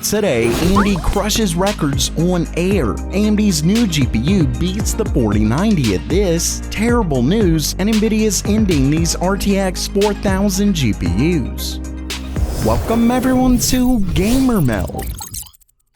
Today, AMD crushes records on air. AMD's new GPU beats the 4090 at this. Terrible news, and Nvidia's ending these RTX 4000 GPUs. Welcome everyone to Gamer Meld.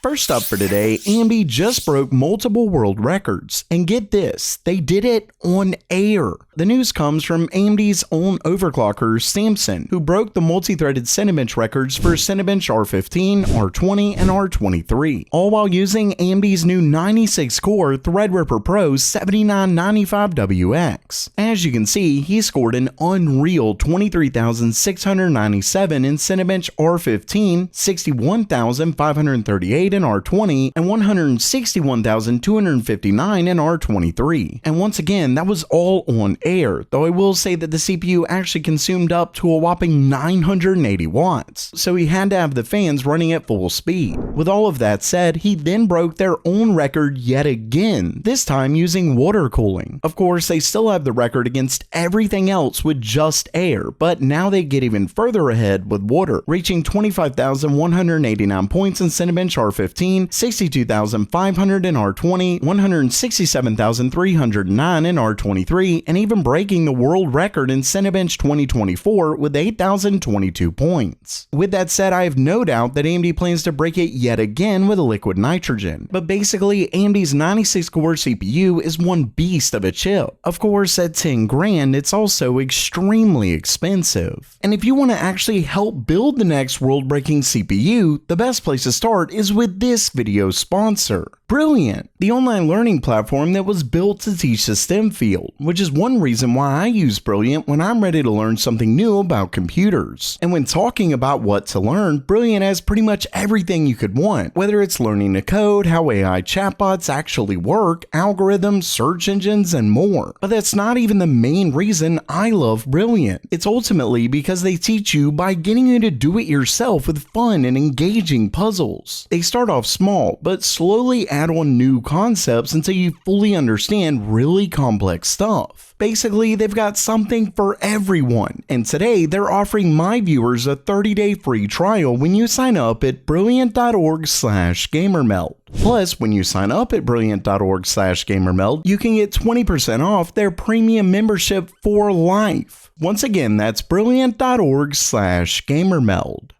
First up for today, AMD just broke multiple world records, and get this, they did it on air. The news comes from AMD's own overclocker, Samson, who broke the multi-threaded Cinebench records for Cinebench R15, R20, and R23, all while using AMD's new 96-core Threadripper Pro 7995WX. As you can see, he scored an unreal 23,697 in Cinebench R15, 61,538 in R20, and 161,259 in R23. And once again, that was all on air, though I will say that the CPU actually consumed up to a whopping 980 watts, so he had to have the fans running at full speed. With all of that said, he then broke their own record yet again, this time using water cooling. Of course, they still have the record against everything else with just air, but now they get even further ahead with water, reaching 25,189 points in Cinebench R15, 62,500 in R20, 167,309 in R23, and even breaking the world record in Cinebench 2024 with 8,022 points. With that said, I have no doubt that AMD plans to break it yet again with liquid nitrogen, but basically AMD's 96-core CPU is one beast of a chip. Of course, at 10 grand, it's also extremely expensive. And if you want to actually help build the next world-breaking CPU, the best place to start is with this video sponsor, Brilliant, the online learning platform that was built to teach the STEM field, which is one reason why I use Brilliant when I'm ready to learn something new about computers. And when talking about what to learn, Brilliant has pretty much everything you could want, whether it's learning to code, how AI chatbots actually work, algorithms, search engines, and more. But that's not even the main reason I love Brilliant. It's ultimately because they teach you by getting you to do it yourself with fun and engaging puzzles. They start off small, but slowly add on new concepts until you fully understand really complex stuff. Basically, they've got something for everyone, and today they're offering my viewers a 30-day free trial when you sign up at brilliant.org/gamermeld. Plus, when you sign up at brilliant.org/gamermeld, you can get 20% off their premium membership for life. Once again, that's brilliant.org/gamermeld.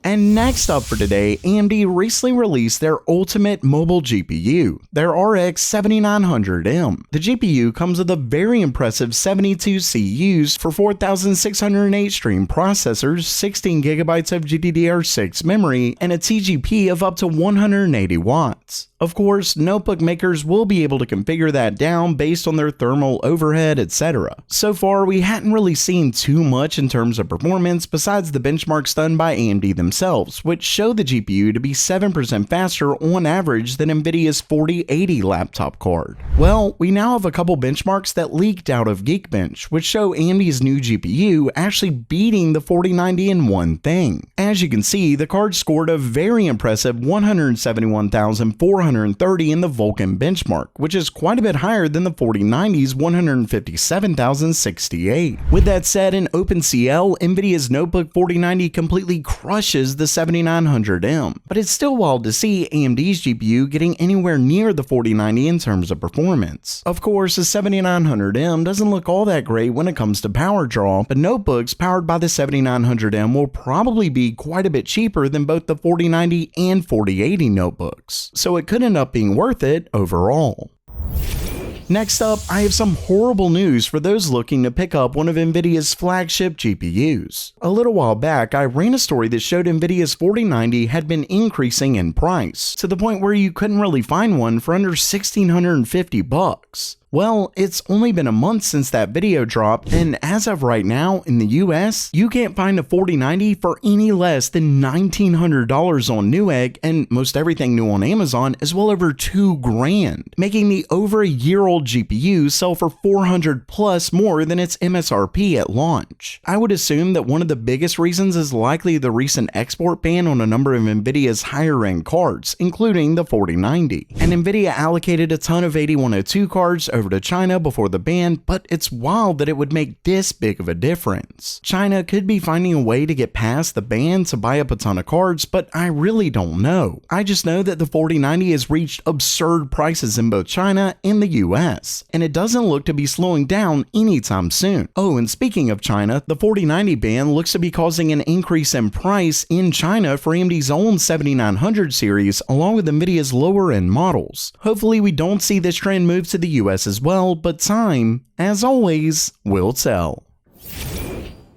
And next up for today, AMD recently released their ultimate mobile GPU, their RX 7900M. The GPU comes with a very impressive 72 CUs for 4,608 stream processors, 16GB of GDDR6 memory, and a TGP of up to 180 watts. Of course, notebook makers will be able to configure that down based on their thermal overhead, etc. So far, we hadn't really seen too much in terms of performance besides the benchmarks done by AMD themselves, which show the GPU to be 7% faster on average than Nvidia's 4080 laptop card. Well, we now have a couple benchmarks that leaked out of Geekbench, which show AMD's new GPU actually beating the 4090 in one thing. As you can see, the card scored a very impressive 171,430 in the Vulkan benchmark, which is quite a bit higher than the 4090's 157,068. With that said, in OpenCL, Nvidia's notebook 4090 completely crushes the 7900M, but it's still wild to see AMD's GPU getting anywhere near the 4090 in terms of performance. Of course, the 7900M doesn't look all that great when it comes to power draw, but notebooks powered by the 7900M will probably be quite a bit cheaper than both the 4090 and 4080 notebooks, so it could end up being worth it overall. Next up, I have some horrible news for those looking to pick up one of Nvidia's flagship GPUs. A little while back, I ran a story that showed Nvidia's 4090 had been increasing in price, to the point where you couldn't really find one for under $1,650. Well, it's only been a month since that video dropped, and as of right now, in the US, you can't find a 4090 for any less than $1,900 on Newegg, and most everything new on Amazon is well over $2 grand, making the over a year-old GPU sell for $400 plus more than its MSRP at launch. I would assume that one of the biggest reasons is likely the recent export ban on a number of Nvidia's higher-end cards, including the 4090. And Nvidia allocated a ton of 8102 cards over to China before the ban, but it's wild that it would make this big of a difference. China could be finding a way to get past the ban to buy up a ton of cards, but I really don't know. I just know that the 4090 has reached absurd prices in both China and the US, and it doesn't look to be slowing down anytime soon. Oh, and speaking of China, the 4090 ban looks to be causing an increase in price in China for AMD's own 7900 series, along with Nvidia's lower end models. Hopefully we don't see this trend move to the US as well, but time, as always, will tell.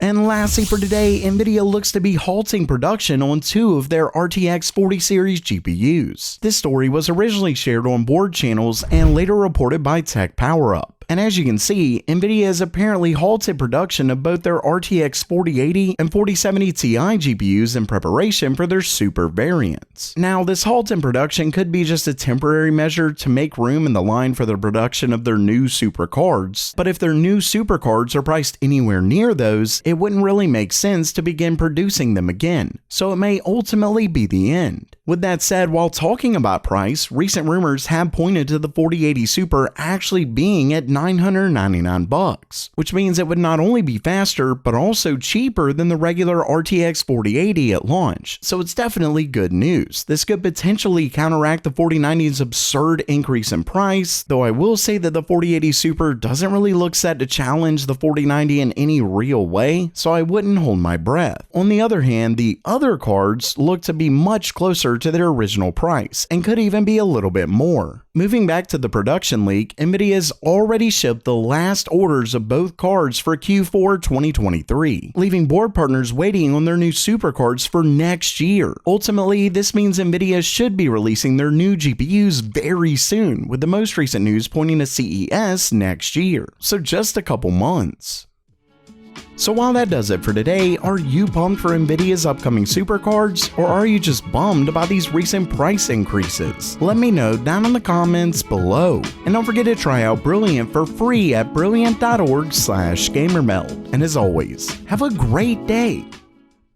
And lastly for today, Nvidia looks to be halting production on 2 of their RTX 40 series GPUs. This story was originally shared on board channels and later reported by Tech PowerUp. And as you can see, Nvidia has apparently halted production of both their RTX 4080 and 4070 Ti GPUs in preparation for their super variants. Now, this halt in production could be just a temporary measure to make room in the line for the production of their new super cards, but if their new super cards are priced anywhere near those, it wouldn't really make sense to begin producing them again, so it may ultimately be the end. With that said, while talking about price, recent rumors have pointed to the 4080 Super actually being at $999, which means it would not only be faster, but also cheaper than the regular RTX 4080 at launch, so it's definitely good news. This could potentially counteract the 4090's absurd increase in price, though I will say that the 4080 Super doesn't really look set to challenge the 4090 in any real way, so I wouldn't hold my breath. On the other hand, the other cards look to be much closer to their original price, and could even be a little bit more. Moving back to the production leak, Nvidia has already shipped the last orders of both cards for Q4 2023, leaving board partners waiting on their new super cards for next year. Ultimately, this means Nvidia should be releasing their new GPUs very soon, with the most recent news pointing to CES next year, so just a couple months. So while that does it for today, are you pumped for Nvidia's upcoming super cards, or are you just bummed about these recent price increases? Let me know down in the comments below. And don't forget to try out Brilliant for free at brilliant.org/gamermeld. And as always, have a great day.